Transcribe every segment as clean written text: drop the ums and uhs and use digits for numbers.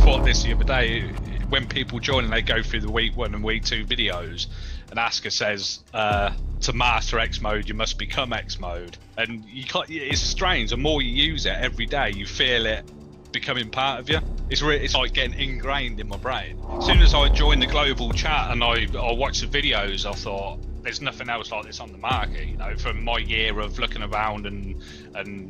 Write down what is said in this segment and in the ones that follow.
thought this the other day. When people join and they go through the week 1 and week 2 videos, and Asker says to master X mode you must become X mode, and you can't. It's strange. The more you use it every day, you feel it becoming part of you. It's like getting ingrained in my brain. As soon as I joined the global chat and I watched the videos, I thought there's nothing else like this on the market. You know, from my year of looking around and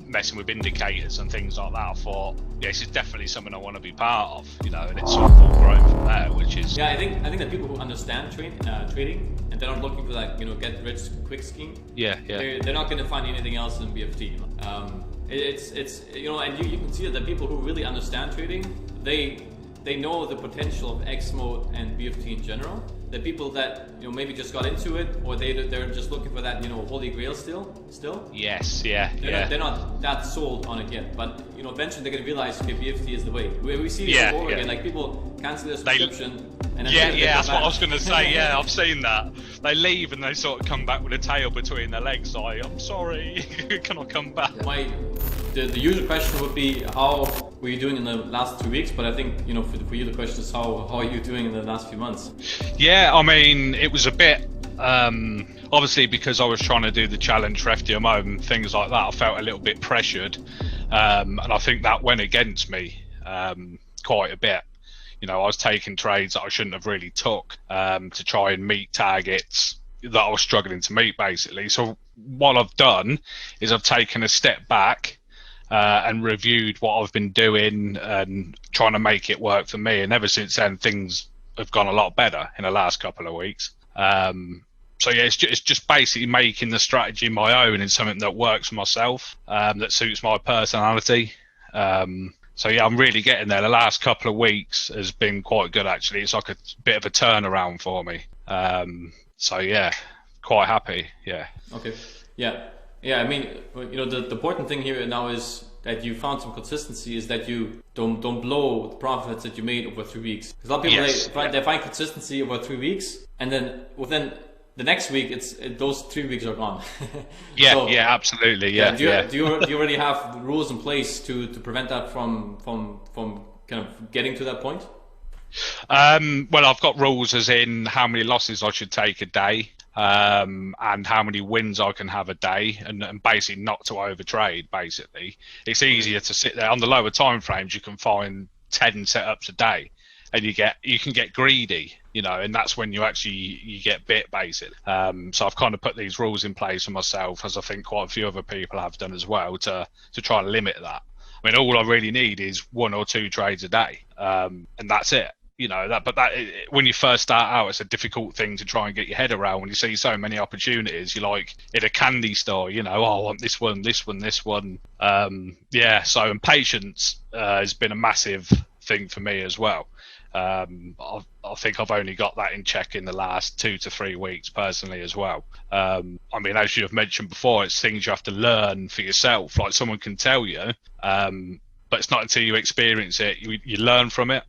messing with indicators and things like that, I thought, yeah, this is definitely something I want to be part of. You know, and it's sort of all grown from there, which is I think that people who understand trading and they're not looking for that get rich quick scheme. They're not going to find anything else in BFT. It's and you can see that the people who really understand trading, they know the potential of X mode and BFT in general. The people that maybe just got into it, or they're just looking for that holy grail still. Yes, they're not that sold on it yet, but eventually they're gonna realize okay, BFT is the way. We see this over again, like people cancel their subscription. And then that's what I was gonna say. Yeah, I've seen that. They leave and they sort of come back with a tail between their legs. Like, I'm sorry, can I come back? The usual question would be, how were you doing in the last 2 weeks? But I think for you the question is how are you doing in the last few months? Yeah, I mean, it was a bit obviously because I was trying to do the challenge for FDMO and things like that. I felt a little bit pressured, and I think that went against me quite a bit. I was taking trades that I shouldn't have really took to try and meet targets that I was struggling to meet, basically. So what I've done is I've taken a step back and reviewed what I've been doing and trying to make it work for me. And ever since then, things have gone a lot better in the last couple of weeks. So yeah, it's just basically making the strategy my own and something that works for myself, that suits my personality. So yeah, I'm really getting there. The last couple of weeks has been quite good, actually. It's like a bit of a turnaround for me. So yeah, quite happy. Yeah. Okay. Yeah. I mean, the important thing here now is that you found some consistency. Is that you don't blow the profits that you made over 3 weeks. Because a lot of people they find consistency over 3 weeks, and then within the next week, those 3 weeks are gone. Absolutely. Do you already have the rules in place to prevent that from kind of getting to that point? Well, I've got rules as in how many losses I should take a day, and how many wins I can have a day, and basically not to overtrade. Basically, it's easier to sit there on the lower time frames. You can find 10 setups a day, and you can get greedy, and that's when you get bit, basically. So I've kind of put these rules in place for myself, as I think quite a few other people have done as well, to try and limit that. I mean, all I really need is 1 or 2 trades a day, and that's it. When you first start out, it's a difficult thing to try and get your head around. When you see so many opportunities, you're like in a candy store, I want this one. And patience has been a massive thing for me as well. I think I've only got that in check in the last 2 to 3 weeks personally as well. I mean, as you have mentioned before, it's things you have to learn for yourself. Like, someone can tell you, but it's not until you experience it, you learn from it.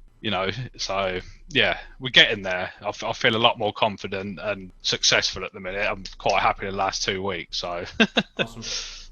So yeah, we're getting there. I feel a lot more confident and successful at the minute. I'm quite happy the last 2 weeks. So awesome.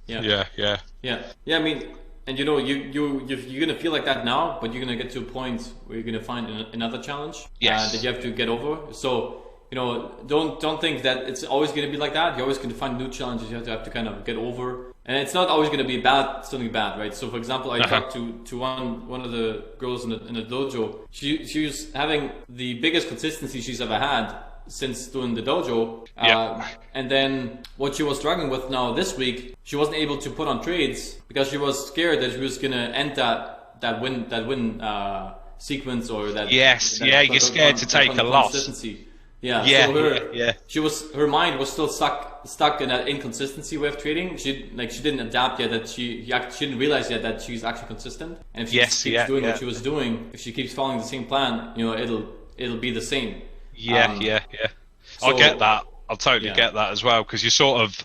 Yeah. I mean, and you're gonna feel like that now, but you're gonna get to a point where you're gonna find another challenge that you have to get over. So don't think that it's always gonna be like that. You're always gonna find new challenges you have to kind of get over. And it's not always going to be something bad, right? So, for example, I talked to one of the girls in the dojo. She was having the biggest consistency she's ever had since doing the dojo. And then what she was struggling with now this week, she wasn't able to put on trades because she was scared that she was going to end that win sequence, or that. Yes, you're scared to take a loss. Her mind was still stuck in that inconsistency way of trading. She didn't adapt yet. That she didn't realize yet that she's actually consistent. And if she keeps doing what she was doing, if she keeps following the same plan, it'll be the same. So, I get that. I'll totally get that as well, because you sort of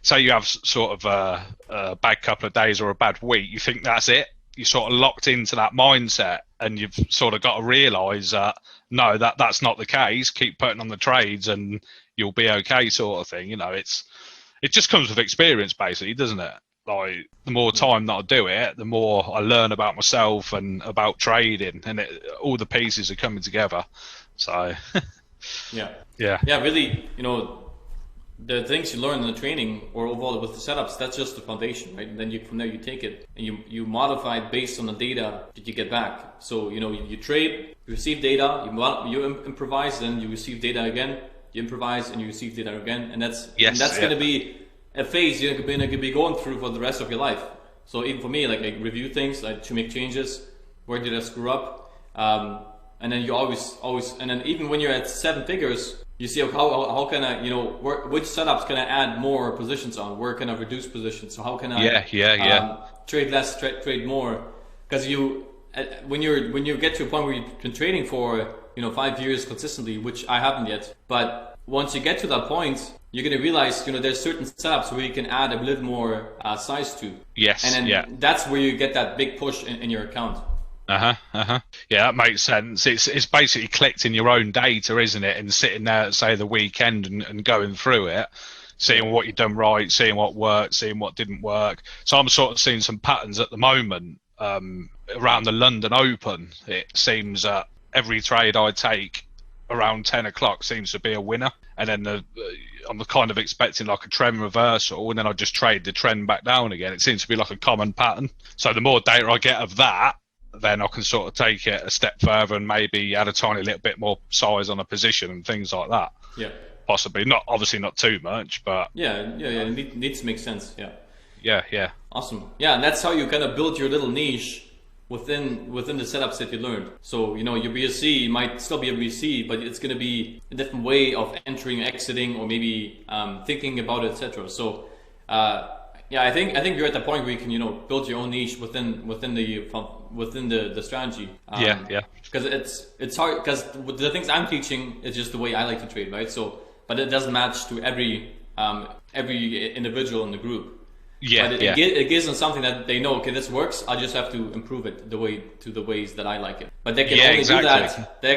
say you have sort of a bad couple of days or a bad week. You think that's it. You're sort of locked into that mindset, and you've sort of got to realise that no, that's not the case. Keep putting on the trades and you'll be okay, sort of thing. It just comes with experience, basically, doesn't it? like the more time that I do it, the more I learn about myself and about trading, and all the pieces are coming together. So yeah, yeah, really, the things you learn in the training or overall with the setups, that's just the foundation, right? And then from there you take it and you modify it based on the data that you get back. So you trade, you receive data, you improvise, then you receive data again, you improvise and you receive data again, and that's going to be a phase you're going to be going through for the rest of your life. So even for me, like I review things, like to make changes, where did I screw up, and then you always, and then even when you're at 7 figures, you see how can I, which setups can I add more positions on? Where can I reduce positions? So how can I trade less, trade more? Because when you get to a point where you've been trading for 5 years consistently, which I haven't yet, but once you get to that point, you're going to realize there's certain setups where you can add a little more size to. Yes, and then that's where you get that big push in your account. Yeah, that makes sense. It's basically collecting your own data, isn't it? And sitting there at, say, the weekend and going through it, seeing what you've done right, seeing what worked, seeing what didn't work. So I'm sort of seeing some patterns at the moment around the London Open. It seems that every trade I take around 10 o'clock seems to be a winner, and then I'm kind of expecting like a trend reversal, and then I just trade the trend back down again. It seems to be like a common pattern. So the more data I get of that, then I can sort of take it a step further and maybe add a tiny little bit more size on a position and things like that. Yeah. Possibly. Obviously not too much, but... Yeah. It needs to make sense, yeah. Yeah. Awesome. Yeah, and that's how you kind of build your little niche within the setups that you learned. So, your BSC might still be a BSC, but it's going to be a different way of entering, exiting, or maybe thinking about it, etc. So, I think you're at the point where you can build your own niche within the strategy. Because it's hard, because the things I'm teaching is just the way I like to trade, right? So, but it doesn't match to every individual in the group. It gives them something that they know. Okay, this works. I just have to improve it the ways that I like it. But they can only do that. They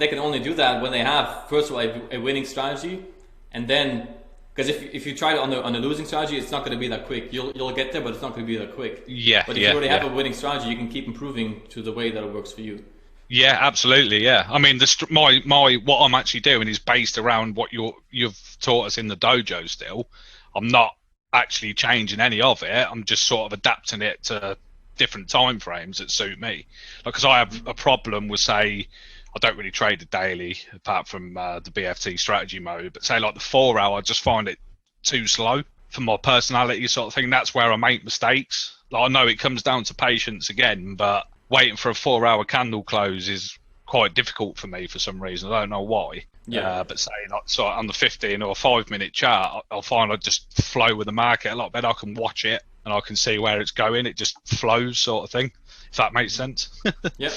can only do that when they have, first of all, a winning strategy, and then. Because if you try it on a losing strategy, it's not going to be that quick. You'll get there, but it's not going to be that quick. But if you already have a winning strategy, you can keep improving to the way that it works for you. Yeah, absolutely. Yeah, I mean, what I'm actually doing is based around what you've taught us in the dojo. Still, I'm not actually changing any of it. I'm just sort of adapting it to different time frames that suit me. Because I have a problem with, say, I don't really trade the daily apart from the BFT strategy mode, but say like the 4 hour, I just find it too slow for my personality sort of thing. That's where I make mistakes. Like, I know it comes down to patience again, but waiting for a 4 hour candle close is quite difficult for me for some reason. I don't know why. But say like so on the 15 or 5 minute chart, I'll find I just flow with the market a lot better. I can watch it and I can see where it's going. It just flows, sort of thing. If that makes sense. I'm the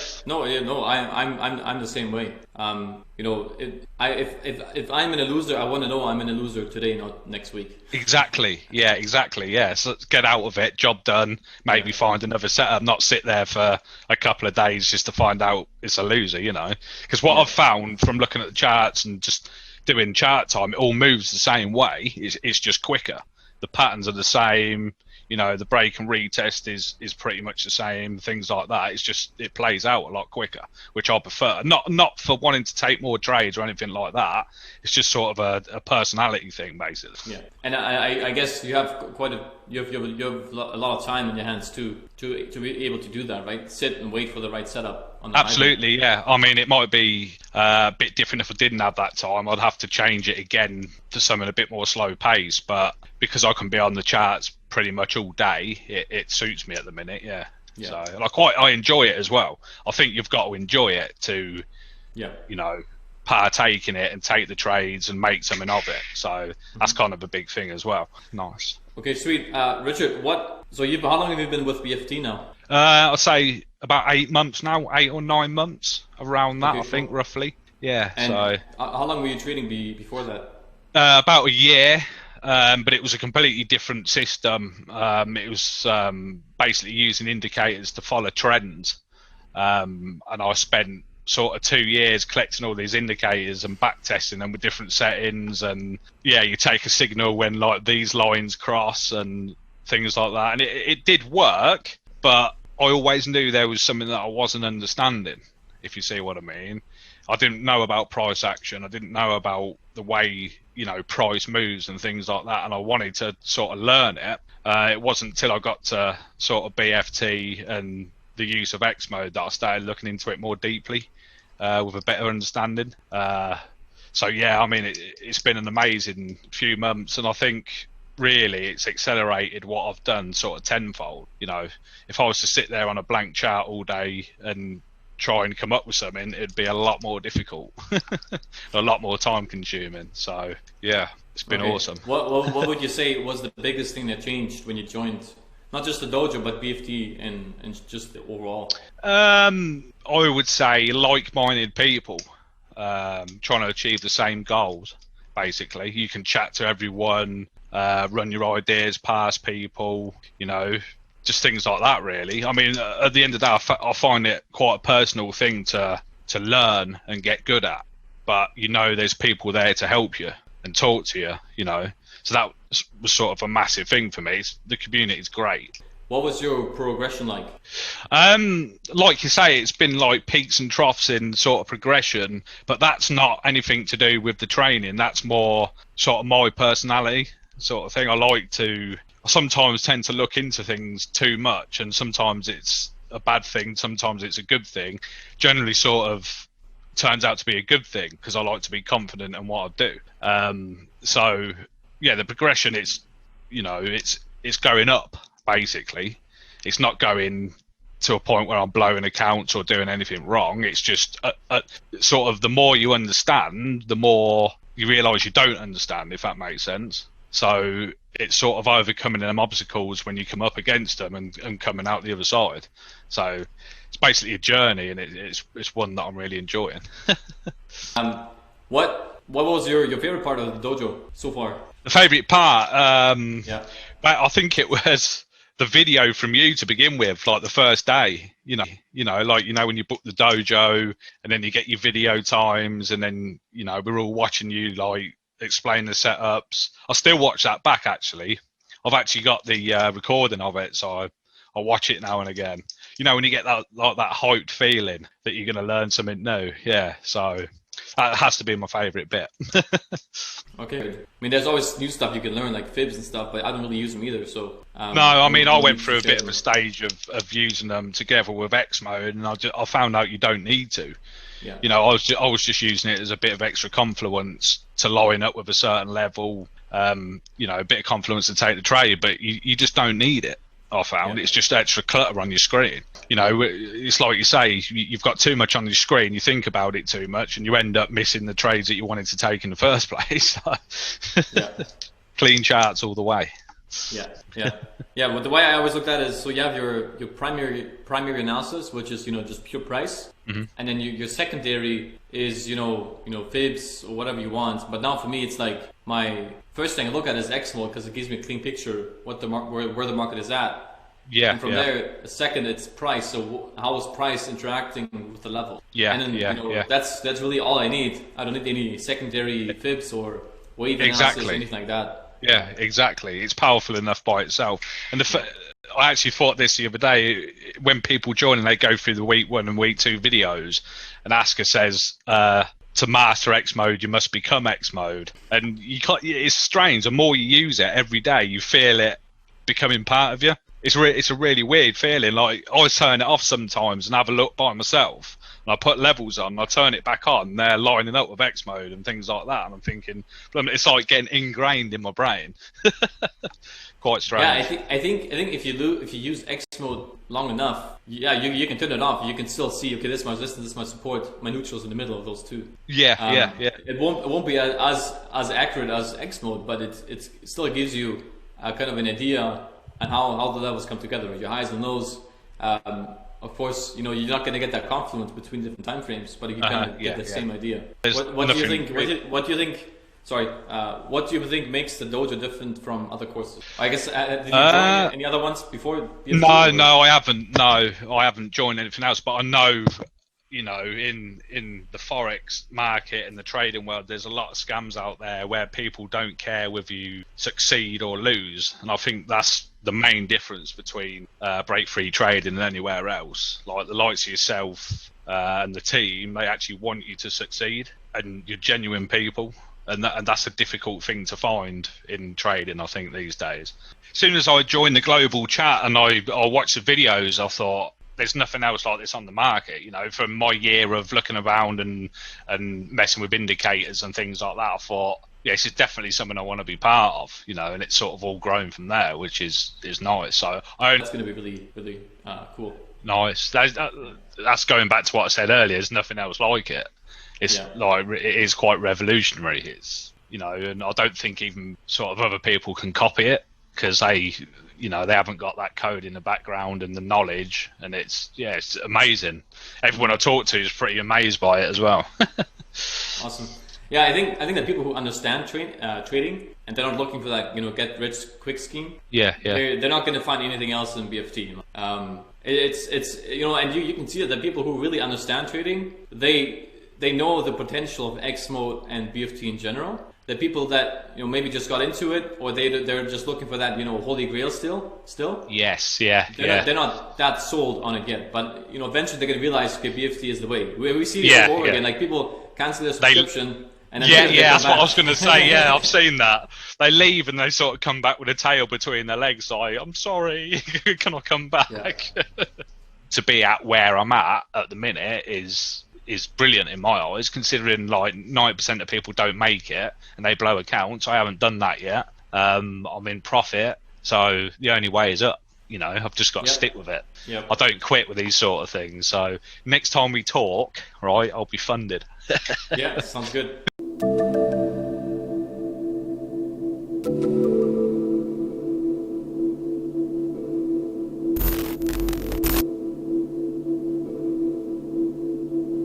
same way. If I'm in a loser, I want to know I'm in a loser today, not next week. Exactly. Yeah. So get out of it. Job done. Maybe find another setup. Not sit there for a couple of days just to find out it's a loser. Because what I've found from looking at the charts and just doing chart time, it all moves the same way. It's just quicker. The patterns are the same. The break and retest is pretty much the same, things like that. It's just, it plays out a lot quicker, which I prefer. Not for wanting to take more trades or anything like that. It's just sort of a personality thing, basically. Yeah, and I guess you have you have a lot of time in your hands to be able to do that, right? Sit and wait for the right setup. Absolutely, yeah. I mean, it might be a bit different if I didn't have that time. I'd have to change it again to something a bit more slow pace, but because I can be on the charts pretty much all day, it suits me at the minute. Yeah. So I enjoy it as well. I think you've got to enjoy it to partake in it and take the trades and make something of it. So that's kind of a big thing as well. Nice. Okay, sweet. Richard, how long have you been with BFT now? I'd say about 8 months now, 8 or 9 months, around that. Okay, I think roughly. Yeah. And so how long were you trading before that? About a year. But it was a completely different system. It was basically using indicators to follow trends. And I spent sort of 2 years collecting all these indicators and back testing them with different settings. And you take a signal when like these lines cross and things like that. And it did work, but I always knew there was something that I wasn't understanding, if you see what I mean. I didn't know about price action. I didn't know about the way, you know, price moves and things like that. And I wanted to sort of learn it. It wasn't until I got to sort of BFT and the use of X mode that I started looking into it more deeply with a better understanding. So yeah, I mean, it's been an amazing few months, and I think really it's accelerated what I've done sort of tenfold. You know, if I was to sit there on a blank chart all day and try and come up with something, it'd be a lot more difficult, a lot more time consuming. So yeah, it's been awesome. What would you say was the biggest thing that changed when you joined, not just the dojo, but BFT and just the overall? I would say like-minded people trying to achieve the same goals. Basically, you can chat to everyone, run your ideas past people, you know, just things like that, really. I mean, at the end of the day, I find it quite a personal thing to learn and get good at. But, you know, there's people there to help you and talk to you, you know. So that was sort of a massive thing for me. The community is great. What was your progression like? Like you say, it's been like peaks and troughs in sort of progression, but that's not anything to do with the training. That's more sort of my personality sort of thing. I sometimes tend to look into things too much, and sometimes it's a bad thing, sometimes it's a good thing. Generally sort of turns out to be a good thing because I like to be confident in what I do. So yeah, the progression is, you know, it's going up basically. It's not going to a point where I'm blowing accounts or doing anything wrong. It's just sort of the more you understand, the more you realise you don't understand, if that makes sense. So it's sort of overcoming them obstacles when you come up against them and coming out the other side. So it's basically a journey, and it's one that I'm really enjoying. What was your favorite part of the dojo so far? The favourite part? I think it was the video from you to begin with, like the first day, you know, like, you know, when you book the dojo and then you get your video times, and then, you know, we're all watching you like explain the setups. I still watch that back, actually. I've actually got the recording of it, so I watch it now and again. You know, when you get that like that hyped feeling that you're going to learn something new. Yeah, so that has to be my favourite bit. Okay. I mean, there's always new stuff you can learn, like fibs and stuff, but I don't really use them either. So no, I mean, I went through a bit of a stage of using them together with X mode, and I found out you don't need to. Yeah. You know, I was just using it as a bit of extra confluence to line up with a certain level. You know, a bit of confluence to take the trade, but you just don't need it. I found it's just extra clutter on your screen. You know, it's like you say, you've got too much on your screen, you think about it too much, and you end up missing the trades that you wanted to take in the first place. Clean charts all the way. But the way I always looked at it is, so you have your primary analysis, which is, you know, just pure price, and then your secondary is, you know fibs or whatever you want. But now for me, it's like my first thing I look at is X mode, because it gives me a clean picture what where the market is at. Yeah. And from there, second, it's price. So how is price interacting with the level? Yeah. And then that's really all I need. I don't need any secondary fibs or wave analysis or anything like that. Yeah, exactly. It's powerful enough by itself. And I actually thought this the other day, when people join and they go through the week 1 and week 2 videos, and Asker says, to master X mode, you must become X mode. And it's strange. The more you use it every day, you feel it becoming part of you. It's a really weird feeling. Like, I turn it off sometimes and have a look by myself, and I put levels on, and I turn it back on, and they're lining up with X mode and things like that, and I'm thinking, it's like getting ingrained in my brain. Quite strange. Yeah, I think if you use X mode long enough, you can turn it off. You can still see, okay, this much resistance, this much support. My neutral's in the middle of those two. Yeah. It won't be as accurate as X mode, but it still gives you kind of an idea on how the levels come together, your highs and lows. Of course, you know, you're not going to get that confluence between different time frames, but you kind of get the same idea. What do you think? What do you think makes the dojo different from other courses? I guess did you join any other ones before? No, I haven't. No, I haven't joined anything else. But I know, you know, in the forex market and the trading world, there's a lot of scams out there where people don't care whether you succeed or lose, and I think that's the main difference between Breakfree Trading and anywhere else. Like the likes of yourself and the team, they actually want you to succeed, and you're genuine people. And that's a difficult thing to find in trading, I think, these days. As soon as I joined the global chat and I watched the videos, I thought, there's nothing else like this on the market. You know, from my year of looking around and messing with indicators and things like that, I thought, yeah, this is definitely something I want to be part of, you know, and it's sort of all grown from there, which is nice. So that's going to be really cool. Nice. That's going back to what I said earlier. There's nothing else like it. It's like, it is quite revolutionary. It's, you know, and I don't think even sort of other people can copy it, because they haven't got that code in the background and the knowledge, and it's amazing. Everyone I talk to is pretty amazed by it as well. Awesome. Yeah, I think that people who understand trading and they're not looking for that, you know, get rich quick scheme. They're not going to find anything else in BFT. It's you know, and you can see that the people who really understand trading, they know the potential of X mode and BFT in general. The people that, you know, maybe just got into it, or they're just looking for that, you know, holy grail still. Yes, they're not that sold on it yet, but you know, eventually they're gonna realize, okay, BFT is the way. We see it over again, like people cancel their subscription. And then that's what I was going to say. Yeah, I've seen that. They leave and they sort of come back with a tail between their legs. Like, I'm sorry, can I come back? Yeah. To be at where I'm at the minute is brilliant in my eyes, considering like 90% of people don't make it and they blow accounts. I haven't done that yet. I'm in profit, so the only way is up. You know, I've just got to stick with it. I don't quit with these sort of things. So next time we talk, right, I'll be funded. Yeah, sounds good.